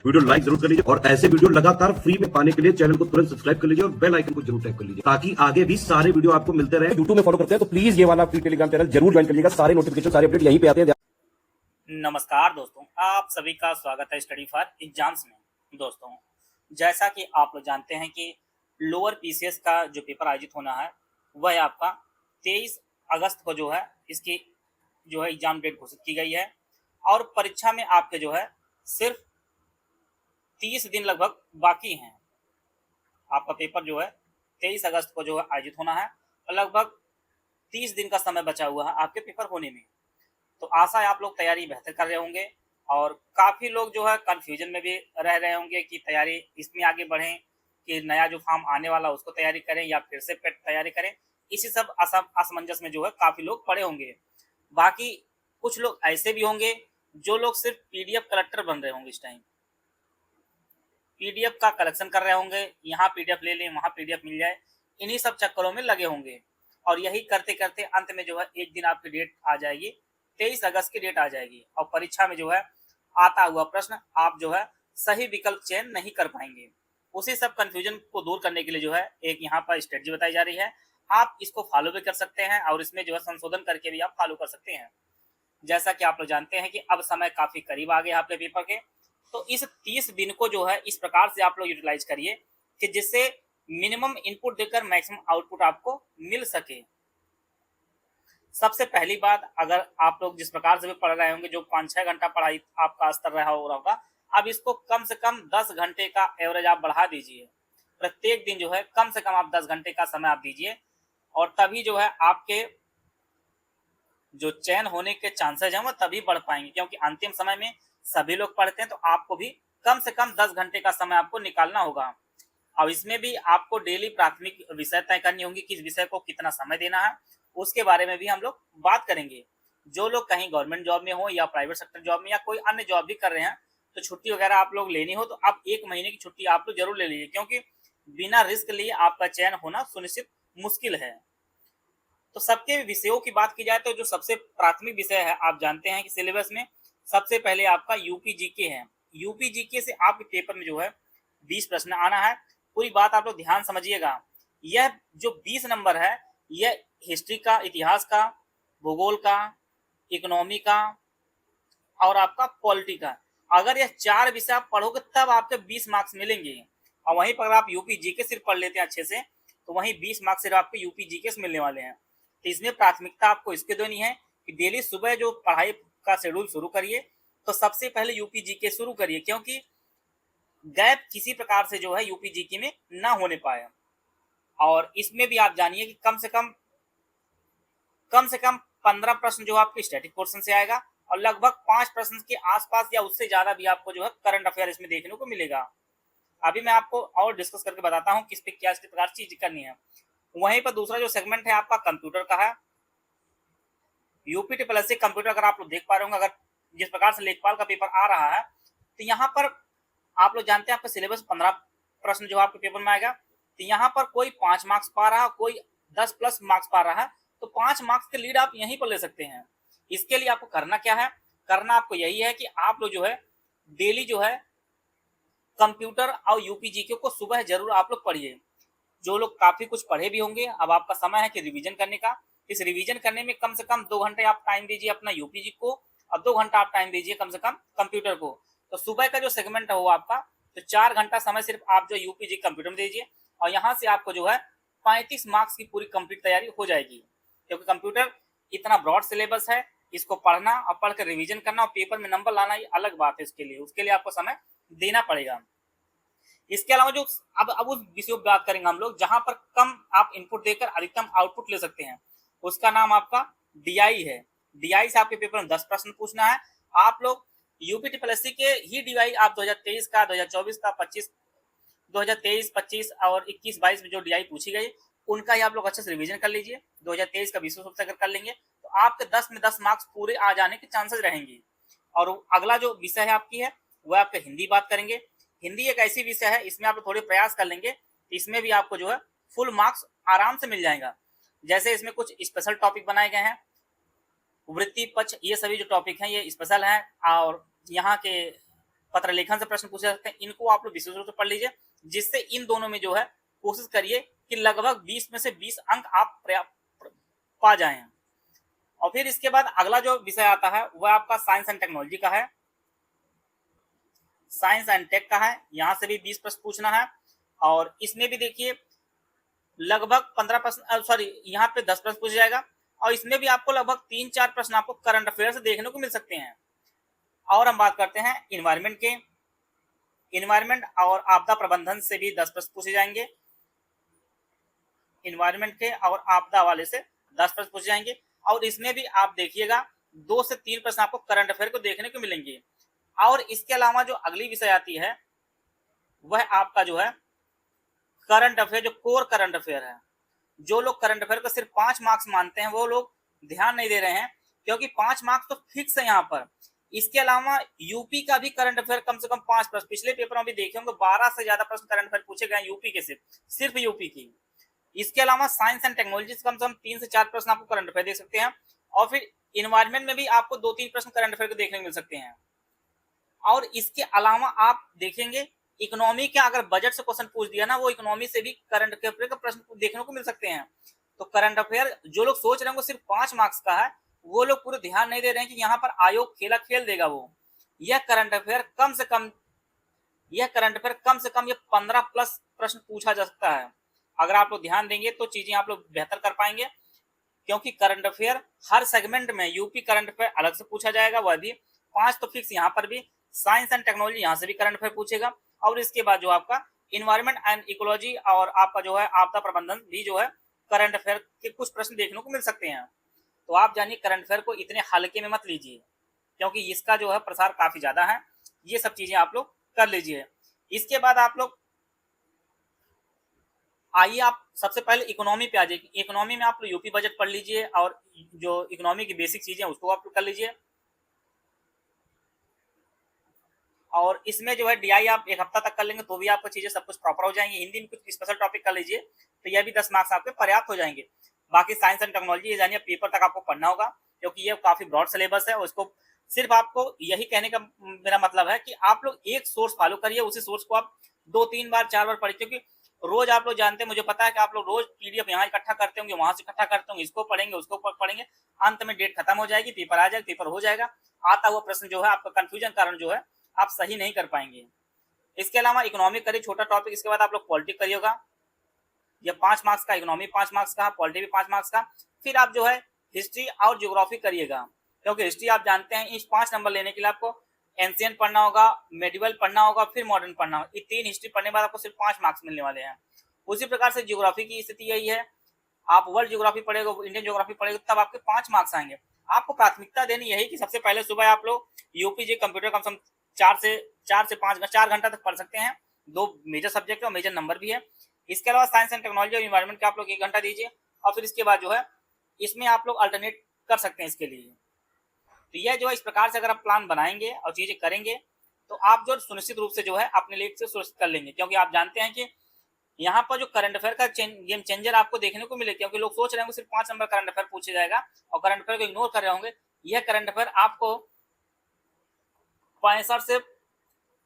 Video like जरूर कर लीजिए और ऐसे वीडियो लगातार फ्री में पाने के लिए चैनल को तुरंत सब्सक्राइब कर लीजिए और बेल आइकन को जरूर टैप कर लीजिए ताकि आगे भी सारे वीडियो आपको मिलते रहे। यूट्यूब में फॉलो करते हैं तो प्लीज ये वाला फ्री टेलीग्राम चैनल जरूर ज्वाइन कर लीजिएगा। सारे नोटिफिकेशन सारे अपडेट यहीं पे आते हैं। नमस्कार दोस्तों, आप सभी का स्वागत है स्टडी फॉर एग्जाम्स में। दोस्तों, जैसा कि आप लोग जानते हैं कि लोअर पीसीएस का जो पेपर आयोजित होना है वह आपका 23 अगस्त को जो है इसकी जो है एग्जाम डेट घोषित की गई है और परीक्षा में आपके जो है सिर्फ 30 दिन लगभग बाकी हैं। आपका पेपर जो है 23 अगस्त को जो है आयोजित होना है और लगभग 30 दिन का समय बचा हुआ है आपके पेपर होने में। तो आशा है आप लोग तैयारी बेहतर कर रहे होंगे और काफ़ी लोग जो है कन्फ्यूजन में भी रह रहे होंगे कि तैयारी इसमें आगे बढ़ें कि नया जो फॉर्म आने वाला उसको तैयारी करें या फिर से पेट तैयारी करें। इसी सब असमंजस में जो है काफ़ी लोग पड़े होंगे। बाकी कुछ लोग ऐसे भी होंगे जो लोग सिर्फ पीडीएफ कलेक्टर बन रहे होंगे। इस टाइम पीडीएफ का कलेक्शन कर रहे होंगे, यहाँ पीडीएफ ले लें वहाँ पीडीएफ मिल जाए, इन्हीं सब चक्करों में लगे होंगे। और यही करते करते अंत में जो है एक दिन आपकी डेट आ जाएगी, 23 अगस्त की डेट आ जाएगी और परीक्षा में जो है आता हुआ प्रश्न आप जो है सही विकल्प चयन नहीं कर पाएंगे। उसी सब कंफ्यूजन को दूर करने के लिए जो है एक यहाँ पर स्ट्रेटजी बताई जा रही है। आप इसको फॉलो भी कर सकते हैं और इसमें जो है संशोधन करके भी आप फॉलो कर सकते हैं। जैसा कि आप लोग जानते हैं कि अब समय काफी करीब आ गया आपके पेपर के, तो इस 30 दिन को जो है इस प्रकार से आप लोग यूटिलाइज करिए कि जिससे मिनिमम इनपुट देकर मैक्सिमम आउटपुट आपको मिल सके। सबसे पहली बात, अगर आप लोग जिस प्रकार से भी पढ़ रहे होंगे, जो 5-6 घंटा पढ़ाई आपका स्तर रहा होगा, अब इसको कम से कम 10 घंटे का एवरेज आप बढ़ा दीजिए। प्रत्येक दिन जो है कम से कम आप 10 घंटे का समय आप दीजिए और तभी जो है आपके जो चयन होने के चांसेस हैं वो तभी बढ़ पाएंगे, क्योंकि अंतिम समय में सभी लोग पढ़ते हैं तो आपको भी कम से कम 10 घंटे का समय आपको निकालना होगा। और इसमें भी आपको डेली प्राथमिक विषय तय करनी होंगी, किस विषय को कितना समय देना है, उसके बारे में भी हम लोग बात करेंगे। जो लोग कहीं गवर्नमेंट जॉब में हो या प्राइवेट सेक्टर जॉब में या कोई अन्य जॉब भी कर रहे हैं तो छुट्टी वगैरह आप लोग लेनी हो तो आप 1 महीने की छुट्टी आप लोग जरूर ले लीजिए, क्योंकि बिना रिस्क लिए आपका चयन होना सुनिश्चित मुश्किल है। तो सबके विषयों की बात की जाए तो जो सबसे प्राथमिक विषय है, आप जानते हैं कि सिलेबस में सबसे पहले आपका यूपी जीके है। यूपी जीके से आपके पेपर में जो है 20 प्रश्न आना है। पूरी बात आप लोग ध्यान समझिएगा। यह जो 20 नंबर है यह हिस्ट्री का, इतिहास का, भूगोल का, इकोनॉमी का और आपका पॉलिटी का। अगर यह 4 विषय आप पढ़ोगे तब आपके 20 मार्क्स मिलेंगे। और वहीं पर अगर आप यूपी जीके सिर्फ पढ़ लेते हैं अच्छे से तो वहीं 20 मार्क्स सिर्फ आपको यूपी जीके से मिलने वाले हैं। तो इसमें प्राथमिकता आपको इसके देनी है कि डेली सुबह जो पढ़ाई का शेड्यूल शुरू करिए तो सबसे पहले यूपी जीके शुरू करिए, क्योंकि गैप किसी प्रकार से जो है यूपी जीके में ना होने पाए। और इसमें भी आप जानिए कि कम से कम 15 प्रश्न जो आपके स्टैटिक पोर्शन से आएगा और लगभग 5 प्रश्न के आसपास या उससे ज्यादा भी आपको जो है करंट अफेयर इसमें देखने को मिलेगा। अभी मैं आपको और डिस्कस करके बताता हूँ किस पे क्या किस प्रकार चीज करनी है। वहीं पर दूसरा जो सेगमेंट है आपका कंप्यूटर का है। यूपी ट्रिपल कंप्यूटर अगर आप लोग देख पा रहे होंगे, अगर जिस प्रकार से लेखपाल का पेपर आ रहा है तो यहाँ पर आप लोग जानते हैं आपका सिलेबस 15 प्रश्न जो आपके पेपर में आएगा। तो यहाँ पर कोई 5 मार्क्स पा रहा है, कोई 10 प्लस मार्क्स पा रहा है, तो 5 मार्क्स के लीड आप यहीं पर ले सकते हैं। इसके लिए आपको करना क्या है, करना आपको यही है कि आप लोग जो है डेली जो है कंप्यूटर और यूपी जीके को सुबह जरूर आप लोग पढ़िए। जो लोग काफी कुछ पढ़े भी होंगे, अब आपका समय है कि रिवीजन करने का। इस रिवीजन करने में कम से कम 2 घंटे आप टाइम दीजिए अपना यूपी जी को और 2 घंटा आप टाइम दीजिए कम से कम कंप्यूटर को। तो सुबह का जो सेगमेंट है वो आपका तो 4 घंटा समय सिर्फ आप जो यूपी जी कंप्यूटर में दीजिए और यहाँ से आपको जो है 35 मार्क्स की पूरी कंप्लीट तैयारी हो जाएगी। क्योंकि कंप्यूटर इतना ब्रॉड सिलेबस है, इसको पढ़ना और पढ़ कर रिविजन करना और पेपर में नंबर लाना ये अलग बात है। उसके लिए आपको समय देना पड़ेगा। इसके अलावा जो अब उस विषय पर बात करेंगे हम लोग जहां पर कम आप इनपुट देकर अधिकतम आउटपुट ले सकते हैं, उसका नाम आपका डीआई है। डीआई से आपके पेपर में 10 प्रश्न पूछना है। आप लोग यूपी ट्रिपल के ही डीआई आप 2023 का, 2024 का, 2023, 25 और 21-22 में जो डीआई पूछी गई उनका ही आप लोग अच्छे से रिवीजन कर लीजिए। 2023 का विश्व रूप से अगर कर लेंगे तो आपके 10 में 10 मार्क्स पूरे आ जाने के चांसेस रहेंगे। और अगला जो विषय है आपकी है वह आपके हिंदी बात करेंगे। हिंदी एक ऐसी विषय है, इसमें आप थोड़े प्रयास कर लेंगे इसमें भी आपको जो है फुल मार्क्स आराम से मिल जाएगा। जैसे इसमें कुछ स्पेशल टॉपिक बनाए गए हैं, वृत्ति पक्ष, ये सभी जो टॉपिक हैं ये स्पेशल हैं और यहाँ के पत्र लेखन से प्रश्न पूछे जा सकते हैं। इनको आप लोग विशेष रूप से पढ़ लीजिए, जिससे इन दोनों में जो है कोशिश करिए कि लगभग 20 में से 20 अंक आप पा जाएं। और फिर इसके बाद अगला जो विषय आता है वह आपका साइंस एंड टेक्नोलॉजी का है, साइंस एंड टेक का है। यहां से भी 20 प्रश्न पूछना है और इसमें भी देखिए लगभग 15 प्रश्न, सॉरी यहाँ पे 10 प्रश्न पूछ जाएगा और इसमें भी आपको लगभग 3-4 प्रश्न आपको करंट अफेयर से देखने को मिल सकते हैं। और हम बात करते हैं इन्वायरमेंट के, इन्वायरमेंट और आपदा प्रबंधन से भी 10 प्रश्न पूछे जाएंगे, इन्वायरमेंट के और आपदा वाले से 10 प्रश्न पूछे जाएंगे। और इसमें भी आप देखिएगा 2 से 3 प्रश्न आपको करंट अफेयर को देखने को मिलेंगे। और इसके अलावा जो अगली विषय आती है वह आपका जो है करंट अफेयर, जो कोर करंट अफेयर है। जो लोग करंट अफेयर को सिर्फ 5 मार्क्स मानते हैं वो लोग ध्यान नहीं दे रहे हैं, क्योंकि 5 मार्क्स तो फिक्स है यहाँ पर। इसके अलावा यूपी का भी करंट अफेयर कम से कम 5 प्रश्न, पिछले पेपर में भी देखे होंगे 12 से ज्यादा प्रश्न करंट अफेयर पूछे गए यूपी के, सिर्फ यूपी की। इसके अलावा साइंस एंड टेक्नोलॉजी से कम 3 से 4 प्रश्न आपको करंट अफेयर देख सकते हैं। और फिर इन्वायरमेंट में भी आपको 2-3 प्रश्न करंट अफेयर को देखने को मिल सकते हैं। और इसके अलावा आप देखेंगे इकोनॉमी के अगर बजट से क्वेश्चन पूछ दिया ना, वो इकोनॉमी से भी करंट अफेयर का प्रश्न देखने को मिल सकते हैं। तो करंट अफेयर जो लोग सोच रहे हैं वो सिर्फ 5 मार्क्स का है, वो लोग पूरे ध्यान नहीं दे रहे हैं कि यहाँ पर आयोग खेला खेल देगा। वो यह करंट अफेयर कम से कम, ये 15 प्लस प्रश्न पूछा जा सकता है। अगर आप लोग ध्यान देंगे तो चीजें आप लोग बेहतर कर पाएंगे, क्योंकि करंट अफेयर हर सेगमेंट में यूपी करंट अफेयर अलग से पूछा जाएगा, वह भी 5 तो फिक्स यहाँ पर भी। साइंस एंड टेक्नोलॉजी यहाँ से भी करंट अफेयर पूछेगा। और इसके बाद जो आपका इन्वायरमेंट एंड इकोलॉजी और आपका जो है आपदा प्रबंधन भी जो है करंट अफेयर के कुछ प्रश्न देखने को मिल सकते हैं। तो आप जानिए करंट अफेयर को इतने हल्के में मत लीजिए, क्योंकि इसका जो है प्रसार काफी ज्यादा है। ये सब चीजें आप लोग कर लीजिए। इसके बाद आप लोग आइए, आप सबसे पहले इकोनॉमी पे आ जाइए। इकोनॉमी में आप लोग यूपी बजट पढ़ लीजिए और जो इकोनॉमी की बेसिक चीजें उसको आप लोग कर लीजिए। और इसमें जो है डीआई आप 1 हफ्ता तक कर लेंगे तो भी आपको चीजें सब कुछ प्रॉपर हो जाएंगी। हिंदी में कुछ स्पेशल टॉपिक कर लीजिए तो यह भी 10 मार्क्स आपके पर्याप्त हो जाएंगे। बाकी साइंस एंड टेक्नोलॉजी ये जानिए पेपर तक आपको पढ़ना होगा, क्योंकि ये काफी ब्रॉड सिलेबस है। उसको सिर्फ आपको यही कहने का मेरा मतलब है कि आप लोग एक सोर्स फॉलो करिए, उसी सोर्स को आप 2-3 बार 4 बार पढ़िए। क्योंकि रोज आप लोग जानते हैं, मुझे पता है कि आप लोग रोज पीडीएफ यहाँ इकट्ठा करते होंगे, वहां से इकट्ठा करते होंगे, इसको पढ़ेंगे उसको पढ़ेंगे, अंत में डेट खत्म हो जाएगी, पेपर आ जाएगा, पेपर हो जाएगा, आता हुआ प्रश्न जो है आपका कंफ्यूजन कारण जो है आप सही नहीं कर पाएंगे। इसके अलावा इकोनॉमिक करिए, छोटा टॉपिक। इसके बाद आप लोग पॉलिटिक्स करिएगा, ये 5 मार्क्स का, इकोनॉमी 5 मार्क्स का, पॉलिटी भी 5 मार्क्स का। फिर आप जो है हिस्ट्री और ज्योग्राफी करिएगा, क्योंकि हिस्ट्री आप जानते हैं इस 5 नंबर लेने के लिए आपको एंशिएंट पढ़ना होगा, मेडिवल पढ़ना होगा, फिर मॉडर्न पढ़ना होगा। ये 3 हिस्ट्री पढ़ने के बाद आपको सिर्फ 5 मार्क्स मिलने वाले हैं। उसी प्रकार से ज्योग्राफी की स्थिति यही है, आप वर्ल्ड ज्योग्राफी पढ़ेगा, इंडियन ज्योग्राफी पढ़ेगा, तब आपके 5 मार्क्स आएंगे। आपको प्राथमिकता देनी यही कि सबसे पहले सुबह आप लोग यूपीजी कंप्यूटर कम से कम 4 घंटा तक पढ़ सकते हैं। 2 मेजर सब्जेक्ट और मेजर नंबर भी है। इसके अलावा साइंस एंड टेक्नोलॉजी और इन्वायरमेंट का आप लोग 1 घंटा दीजिए, और फिर इसके बाद जो है इसमें आप लोग अल्टरनेट कर सकते हैं इसके लिए। तो यह जो है इस प्रकार से अगर आप प्लान बनाएंगे और चीजें करेंगे तो आप जो सुनिश्चित रूप से जो है अपने लिए से सुरक्षित कर लेंगे। क्योंकि आप जानते हैं कि यहाँ पर जो करंट अफेयर का गेम चेंजर आपको देखने को मिले, क्योंकि लोग सोच रहे होंगे सिर्फ 5 नंबर करंट अफेयर पूछे जाएगा और करंट अफेयर को इग्नोर कर रहे होंगे। यह करंट अफेयर आपको 65 से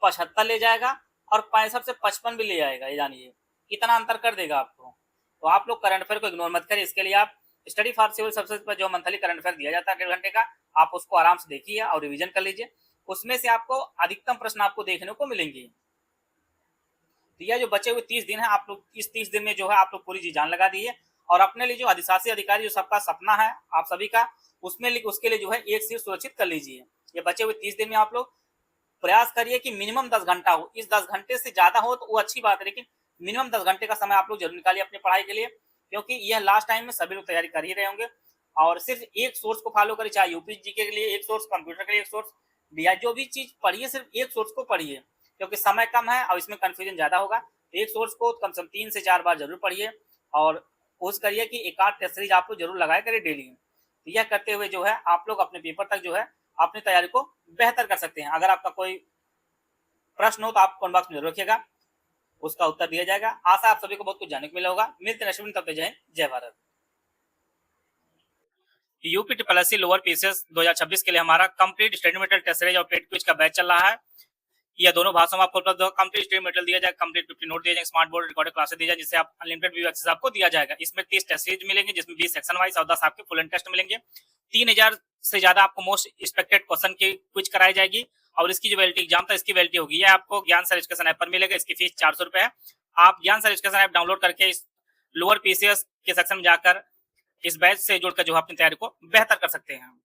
75 ले जाएगा और 65 से 55 भी ले जाएगा। ये जानिए इतना अंतर कर देगा आपको। तो आप लोग करंट अफेयर को इग्नोर मत करिए। इसके लिए आप स्टडी फॉर सिविल सर्विसेज पर जो मंथली करंट अफेयर दिया जाता है 1.5 घंटे का, आप उसको आराम से देखिए और रिवीजन कर लीजिए। उसमें से आपको अधिकतम प्रश्न आपको देखने को मिलेंगे। तो यह जो बचे हुए 30 दिन है, आप लोग इस 30 दिन में जो है आप लोग पूरी जी जान लगा दीजिए और अपने लिए जो अधिशासी अधिकारी जो सबका सपना है आप सभी का, उसमें उसके लिए जो है एक सीट सुरक्षित कर लीजिए। ये बचे हुए 30 दिन में आप लोग प्रयास करिए कि मिनिमम 10 घंटा हो। इस 10 घंटे से ज्यादा हो तो वो अच्छी बात है, लेकिन मिनिमम 10 घंटे का समय आप लोग जरूर निकालिए अपनी पढ़ाई के लिए, क्योंकि यह लास्ट टाइम में सभी लोग तैयारी कर ही रहे होंगे। और सिर्फ एक सोर्स को फॉलो करिए, चाहे यूपीजी के लिए एक सोर्स, कंप्यूटर के लिए एक सोर्स, या जो भी चीज पढ़िए सिर्फ एक सोर्स को पढ़िए, क्योंकि समय कम है और इसमें कंफ्यूजन ज्यादा होगा। तो एक सोर्स को कम से कम 3 से 4 बार जरूर पढ़िए और कोशिश करिए कि एक आध टेस्ट सीरीज आप लोग जरूर लगाए करिए डेली। तो यह करते हुए जो है आप लोग अपने पेपर तक जो है अपनी तैयारी को बेहतर कर सकते हैं। अगर आपका कोई प्रश्न हो तो आप कमेंट बॉक्स में जरूर रखिएगा, उसका उत्तर दिया जाएगा। आशा आप सभी को बहुत कुछ जानने को मिला होगा। मिलते हैं नेक्स्ट वीडियो, तब तक जय हिंद, जय Bharat. UP triple SC lower PCS 2026 के लिए हमारा complete study material test series और पेड क्विज का बैच चल रहा है। यह दोनों भाषाओं में आपको उपलब्ध होगा। कंप्लीट स्टडी मटेरियल दिया जाएगा, कंप्लीट 50 नोट दिया जाएगा, स्मार्ट बोर्ड रिकॉर्डेड क्लासेस दिया जाएगा, जिससे आप अनलिमिटेड व्यू एक्सेस आपको दिया जाएगा। इसमें 30 टेस्ट सीरीज मिलेंगे, जिसमें 20 सेक्शन वाइज और 10 आपके फुल एंड टेस्ट मिलेंगे। 3000 से ज्यादा आपको मोस्ट एक्सपेक्टेड क्वेश्चन की क्विज कराई जाएगी। और इसकी जो वैलिडिटी एग्जाम था, इसकी वैलिडिटी होगी, यह आपको ज्ञान सर एजुकेशन ऐप पर मिलेगा। इसकी फीस 400 रुपए है। आप ज्ञान सर एजुकेशन ऐप डाउनलोड करके इस लोअर पीसीएस के सेक्शन में जाकर इस बैच से जुड़कर जो अपनी तैयारी को बेहतर कर सकते हैं।